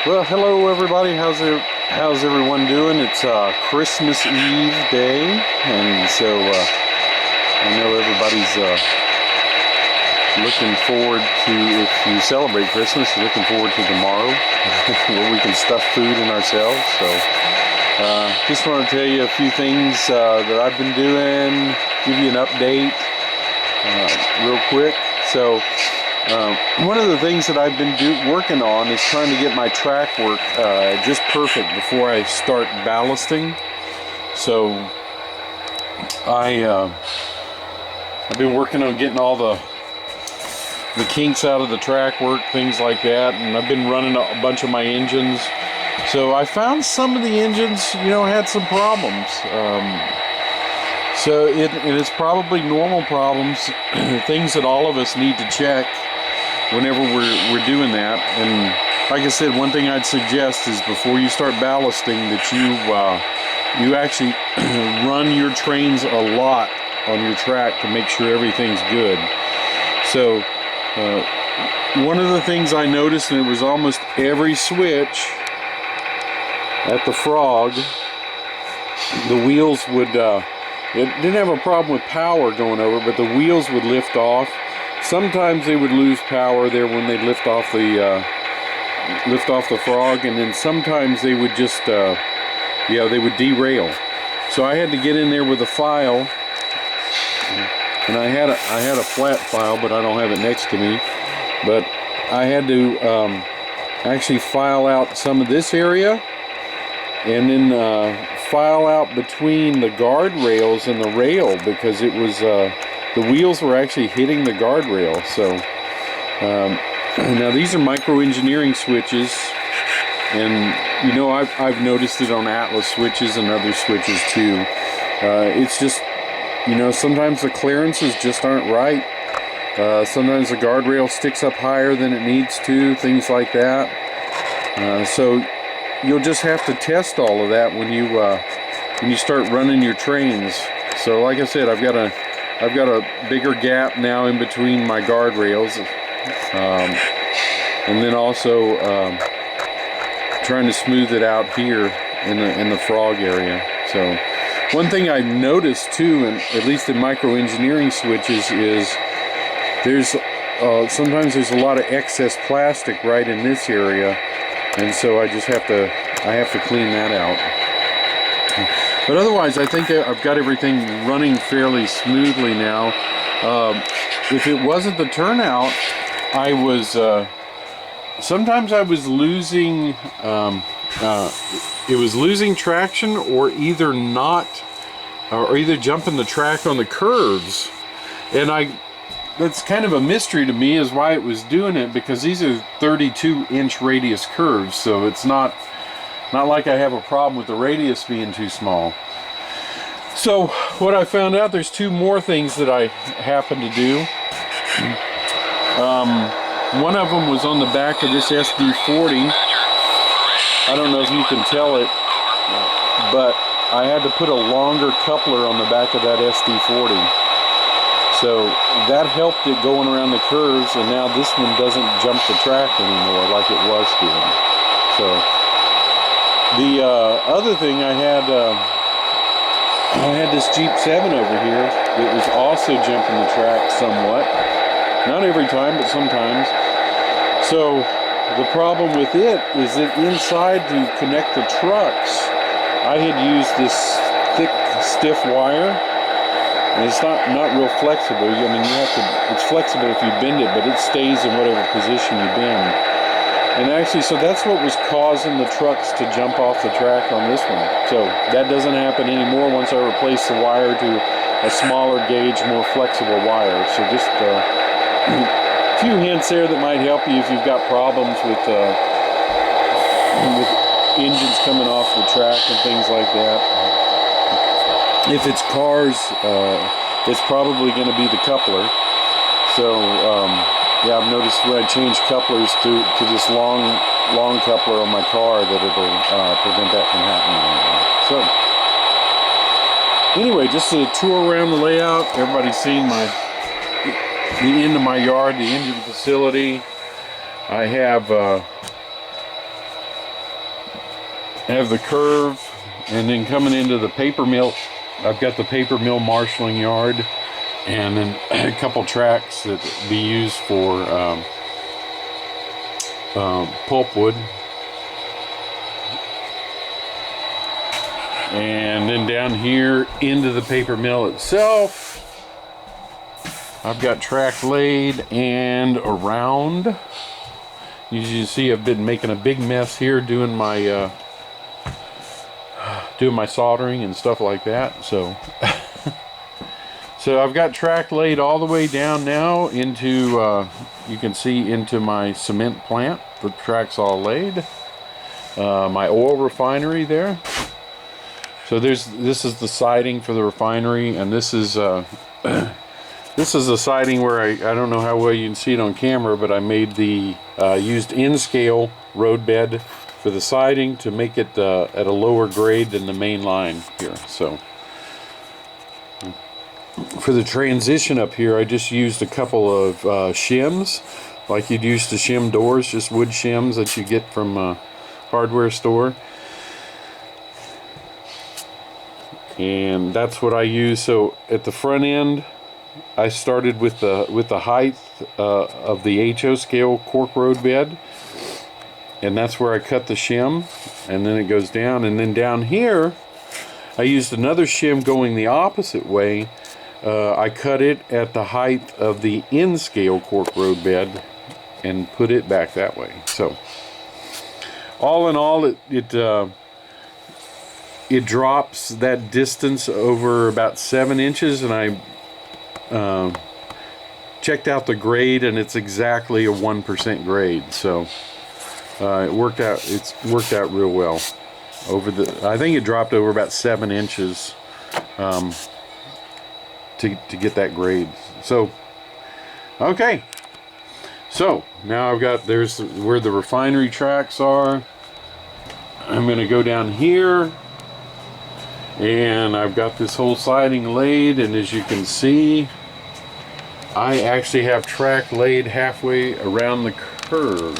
Well, hello everybody. How's everyone doing? It's Christmas Eve day, and so I know everybody's looking forward to. If you celebrate Christmas, you're looking forward to tomorrow, where we can stuff food in ourselves. So, just want to tell you a few things that I've been doing. Give you an update, real quick. So. One of the things that I've been working on is trying to get my track work just perfect before I start ballasting. So I've been working on getting all the kinks out of the track work, things like that, and I've been running a bunch of my engines. So I found some of the engines, had some problems. So it's probably normal problems, things that all of us need to check whenever we're doing that. And like I said, one thing I'd suggest is before you start ballasting that you actually run your trains a lot on your track to make sure everything's good. So one of the things I noticed, and it was almost every switch at the Frog, the wheels would it didn't have a problem with power going over, but the wheels would lift off. Sometimes they would lose power there when they'd lift off the Frog, and then sometimes they would just they would derail. So I had to get in there with a file, and I had a flat file, but I don't have it next to me. But I had to actually file out some of this area, and then file out between the guardrails and the rail, because it was the wheels were actually hitting the guardrail. So now these are micro engineering switches, and I've noticed it on Atlas switches and other switches too. It's just sometimes the clearances just aren't right. Sometimes the guardrail sticks up higher than it needs to, things like that. So you'll just have to test all of that when you start running your trains. So like I said, I've got a bigger gap now in between my guardrails, and then also trying to smooth it out here in the Frog area. So one thing I noticed too, and at least in micro engineering switches, is there's sometimes there's a lot of excess plastic right in this area, and so I have to clean that out. But otherwise, I think I've got everything running fairly smoothly now. If it wasn't the turnout, I was sometimes I was losing. It was losing traction, or either jumping the track on the curves, and that's kind of a mystery to me as why it was doing it, because these are 32-inch radius curves, so it's not like I have a problem with the radius being too small. So what I found out, there's two more things that I happen to do. One of them was on the back of this SD40. I don't know if you can tell it, but I had to put a longer coupler on the back of that SD40. So that helped it going around the curves, and now this one doesn't jump the track anymore like it was doing. So the other thing, I had this Jeep 7 over here that was also jumping the track somewhat. Not every time, but sometimes. So the problem with it is that inside, to connect the trucks, I had used this thick, stiff wire. And it's not real flexible. I mean, it's flexible if you bend it, but it stays in whatever position you bend. And actually, so that's what was causing the trucks to jump off the track on this one. So that doesn't happen anymore once I replace the wire to a smaller gauge, more flexible wire. So just a few hints there that might help you if you've got problems with engines coming off the track and things like that. If it's cars, it's probably going to be the coupler. So yeah, I've noticed when I change couplers to this long coupler on my car, that it'll prevent that from happening. So anyway, just a tour around the layout. Everybody's seen the end of my yard, the engine facility. I have have the curve, and then coming into the paper mill, I've got the paper mill marshalling yard, and then a couple tracks that be used for pulpwood. And then down here into the paper mill itself, I've got track laid and around. As you see, I've been making a big mess here doing my soldering and stuff like that. So so I've got track laid all the way down now into you can see into my cement plant. The track's all laid. My oil refinery there. So this is the siding for the refinery, and this is this is the siding where I don't know how well you can see it on camera, but I made the used in-scale road bed for the siding to make it at a lower grade than the main line here. So for the transition up here, I just used a couple of shims, like you'd use to shim doors, just wood shims that you get from a hardware store. And that's what I use. So at the front end, I started with the height of the HO scale cork road bed, and that's where I cut the shim, and then it goes down. And then down here, I used another shim going the opposite way. I cut it at the height of the in scale cork road bed and put it back that way. So all in all, it drops that distance over about 7 inches, and I checked out the grade, and it's exactly a 1% grade. So it worked out. It's worked out real well. I think it dropped over about 7 inches to get that grade. So okay. So now there's where the refinery tracks are. I'm going to go down here. And I've got this whole siding laid, and as you can see, I actually have track laid halfway around the curve.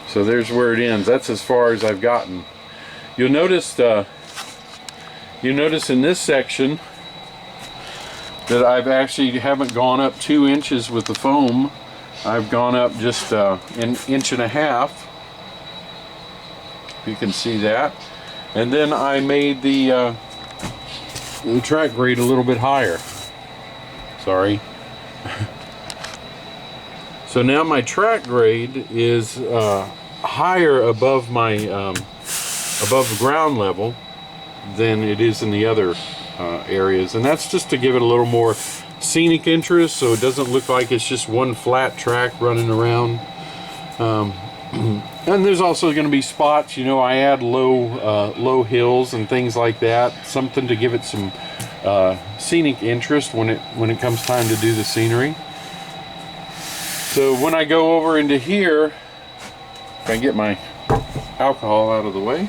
So there's where it ends. That's as far as I've gotten. You'll notice in this section that I've actually haven't gone up 2 inches with the foam. I've gone up just an inch and a half. You can see that. And then I made the track grade a little bit higher. Sorry. So now my track grade is higher above my above ground level than it is in the other areas, and that's just to give it a little more scenic interest, so it doesn't look like it's just one flat track running around. And there's also going to be spots, you know, I add low hills and things like that, something to give it some scenic interest when it comes time to do the scenery. So when I go over into here, if I can get my alcohol out of the way,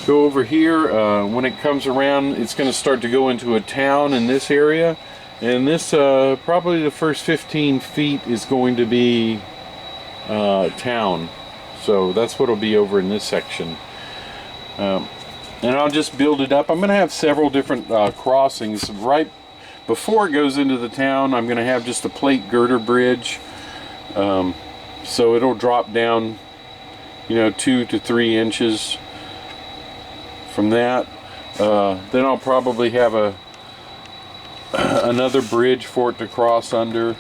go over here, when it comes around, it's going to start to go into a town in this area, and this probably the first 15 feet is going to be town. So that's what it'll be over in this section, and I'll just build it up. I'm going to have several different crossings. Right before it goes into the town, I'm going to have just a plate girder bridge, so it'll drop down, you know, 2 to 3 inches from that. Then I'll probably have another bridge for it to cross under.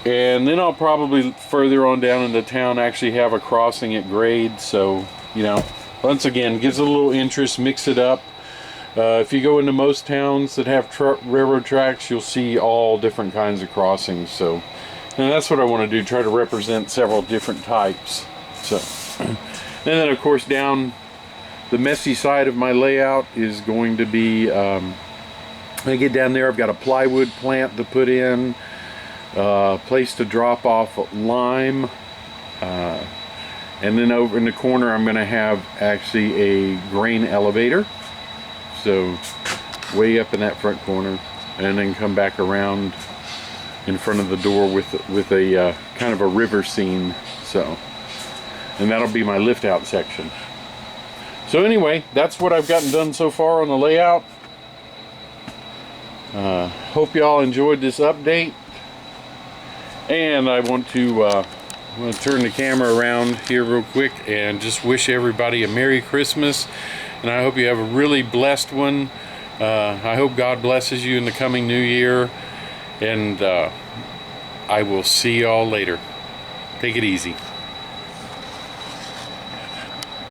And then I'll probably further on down in the town actually have a crossing at grade. So, you know, once again, gives it a little interest, mix it up. If you go into most towns that have railroad tracks, you'll see all different kinds of crossings. So, and that's what I want to do, try to represent several different types. So, and then of course down the messy side of my layout is going to be, when I get down there, I've got a plywood plant to put in, place to drop off lime, and then over in the corner I'm going to have actually a grain elevator, so way up in that front corner, and then come back around in front of the door with a kind of a river scene. So and that'll be my lift out section. So anyway, that's what I've gotten done so far on the layout. Hope y'all enjoyed this update, and I want to I'm going to turn the camera around here real quick and just wish everybody a Merry Christmas, and I hope you have a really blessed one. I hope God blesses you in the coming new year, and I will see y'all later. Take it easy.